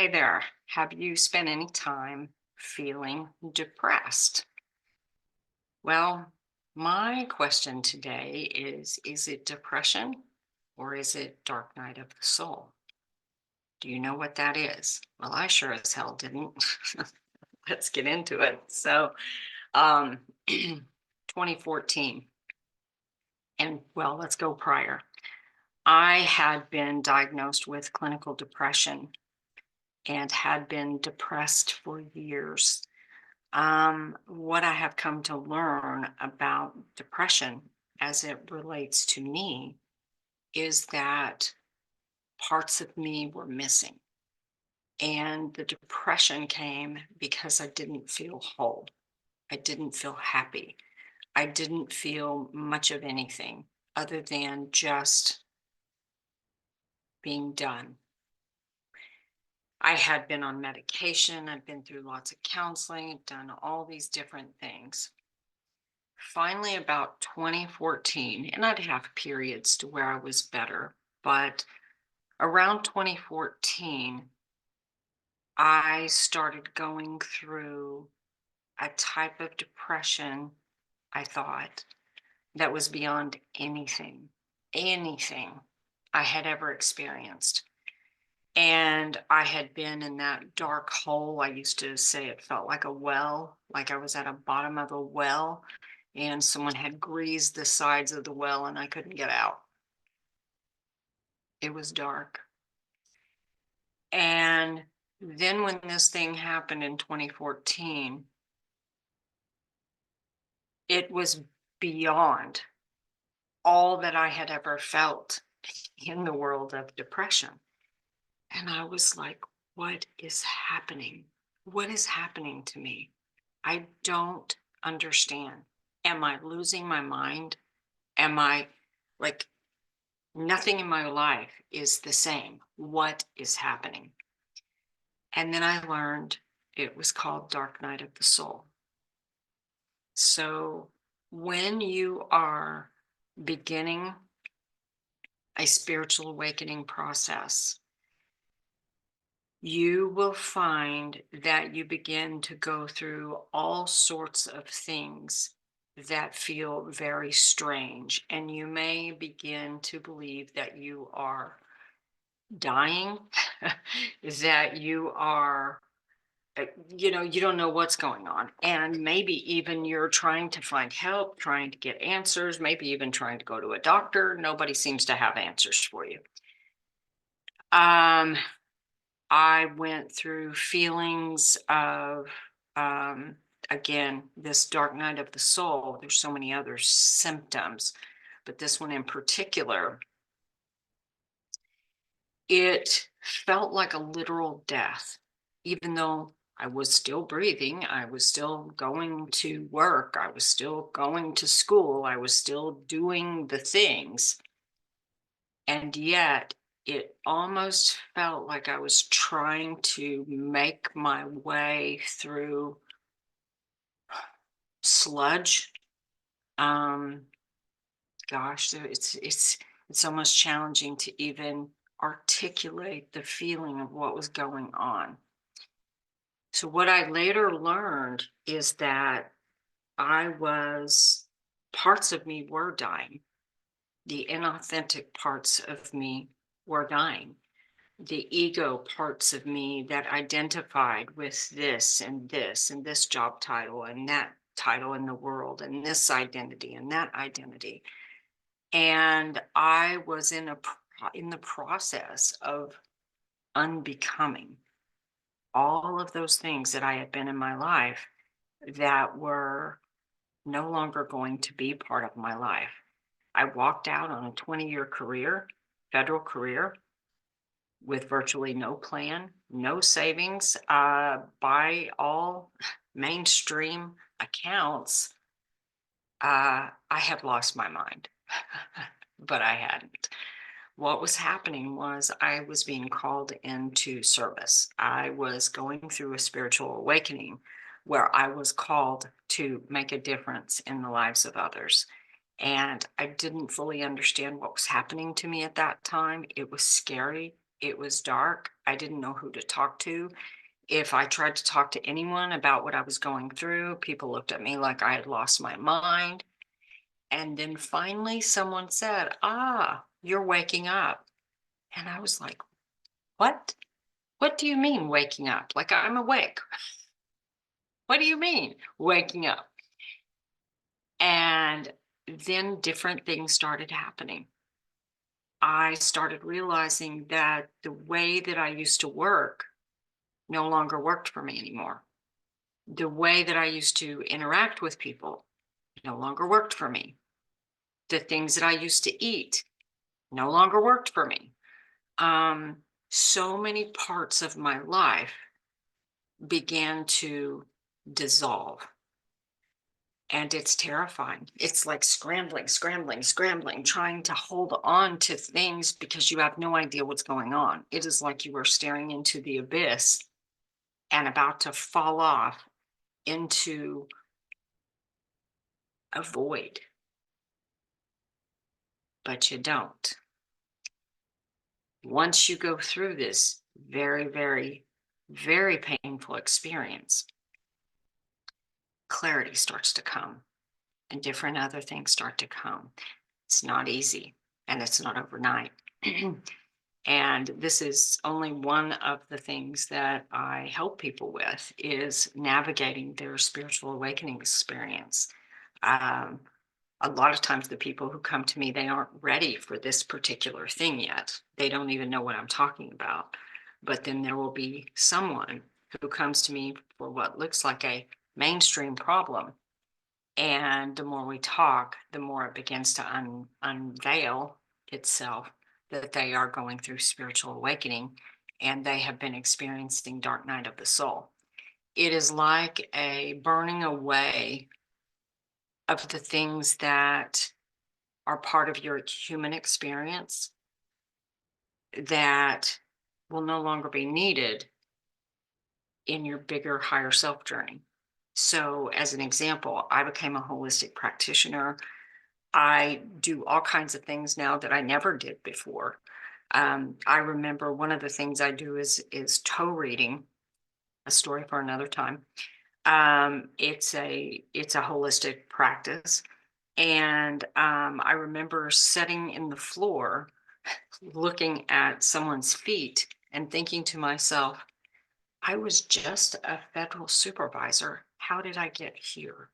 Hey there, have you spent any time feeling depressed? Well, my question today is it depression or is it dark night of the soul? Do you know what that is? Well, I sure as hell didn't. Let's get into it. Um, 2014, and well, let's go prior. I had been diagnosed with clinical depression and had been depressed for years. What I have come to learn about depression as it relates to me is that parts of me were missing. And the depression came because I didn't feel whole. I didn't feel happy. I didn't feel much of anything other than just being done. I had been on medication, I'd been through lots of counseling, done all these different things. Finally, about 2014, and I'd have periods to where I was better, but around 2014, I started going through a type of depression, I thought, that was beyond anything I had ever experienced. And I had been in that dark hole. I used to say it felt like a well, like I was at a bottom of a well and someone had greased the sides of the well and I couldn't get out. It was dark. And then when this thing happened in 2014, it was beyond all that I had ever felt in the world of depression. And I was like, what is happening? What is happening to me? I don't understand. Am I losing my mind? Am I like nothing in my life is the same? What is happening? And then I learned it was called Dark Night of the Soul. So when you are beginning a spiritual awakening process, you will find that you begin to go through all sorts of things that feel very strange. And you may begin to believe that you are dying, that you are, you don't know what's going on. And maybe even you're trying to find help, trying to get answers, maybe even trying to go to a doctor. Nobody seems to have answers for you. Um, I went through feelings of, um, again, this dark night of the soul. There's so many other symptoms, but this one in particular, it felt like a literal death, even though I was still breathing, I was still going to work, I was still going to school, I was still doing the things. And yet it almost felt like I was trying to make my way through sludge. Um, it's almost challenging to even articulate the feeling of what was going on. So what I later learned is that parts of me were dying. The inauthentic parts of me were dying. The ego parts of me that identified with this and this job title and that title in the world and this identity and that identity. And I was in the process of unbecoming all of those things that I had been in my life that were no longer going to be part of my life. I walked out on a 20-year career, federal career, with virtually no plan, no savings. By all mainstream accounts, I had lost my mind, but I hadn't. What was happening was I was being called into service. I was going through a spiritual awakening where I was called to make a difference in the lives of others. And I didn't fully understand what was happening to me at that time. It was scary. It was dark. I didn't know who to talk to. If I tried to talk to anyone about what I was going through, people looked at me like I had lost my mind. And then finally someone said, "Ah, you're waking up." And I was like, "What? What do you mean waking up? Like I'm awake. What do you mean waking up?" And then different things started happening. I started realizing that the way that I used to work no longer worked for me anymore. The way that I used to interact with people no longer worked for me. The things that I used to eat no longer worked for me. So many parts of my life began to dissolve. And it's terrifying. It's like scrambling, scrambling, scrambling, trying to hold on to things because you have no idea what's going on. It is like you are staring into the abyss and about to fall off into a void, but you don't. Once you go through this very, very, very painful experience, clarity starts to come and different other things start to come. It's not easy and it's not overnight. And this is only one of the things that I help people with is navigating their spiritual awakening experience. Um, a lot of times the people who come to me, they aren't ready for this particular thing yet. They don't even know what I'm talking about. But then there will be someone who comes to me for what looks like a mainstream problem. And the more we talk, the more it begins to unveil itself that they are going through spiritual awakening and they have been experiencing dark night of the soul. It is like a burning away of the things that are part of your human experience that will no longer be needed in your bigger, higher self journey. So, as an example, I became a holistic practitioner. I do all kinds of things now that I never did before. I remember one of the things I do is toe reading, a story for another time. It's a holistic practice, and I remember sitting in the floor, looking at someone's feet, and thinking to myself, "I was just a federal supervisor. How did I get here?"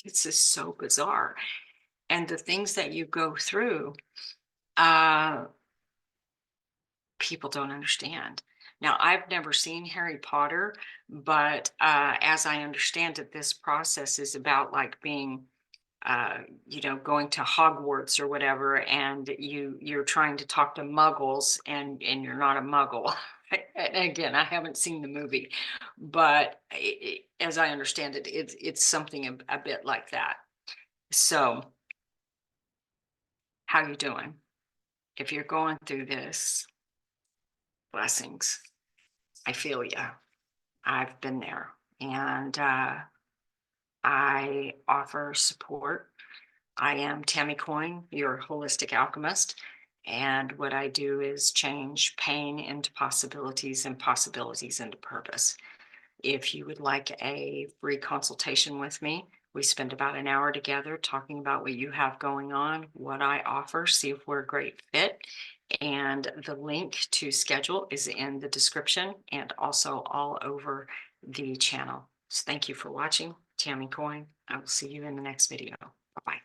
It's just so bizarre. And the things that you go through, uh, people don't understand. Now, I've never seen Harry Potter, but as I understand it, this process is about like being, going to Hogwarts or whatever, and you're trying to talk to Muggles, and you're not a Muggle. And again, I haven't seen the movie, but as I understand it, it's something a bit like that. So, how you doing? If you're going through this, blessings. I feel you. I've been there. And I offer support. I am Tammy Coin, your holistic alchemist. And what I do is change pain into possibilities and possibilities into purpose. If you would like a free consultation with me, we spend about an hour together talking about what you have going on, what I offer, see if we're a great fit. And the link to schedule is in the description and also all over the channel. So thank you for watching. Tammy Coin. I will see you in the next video. Bye-bye.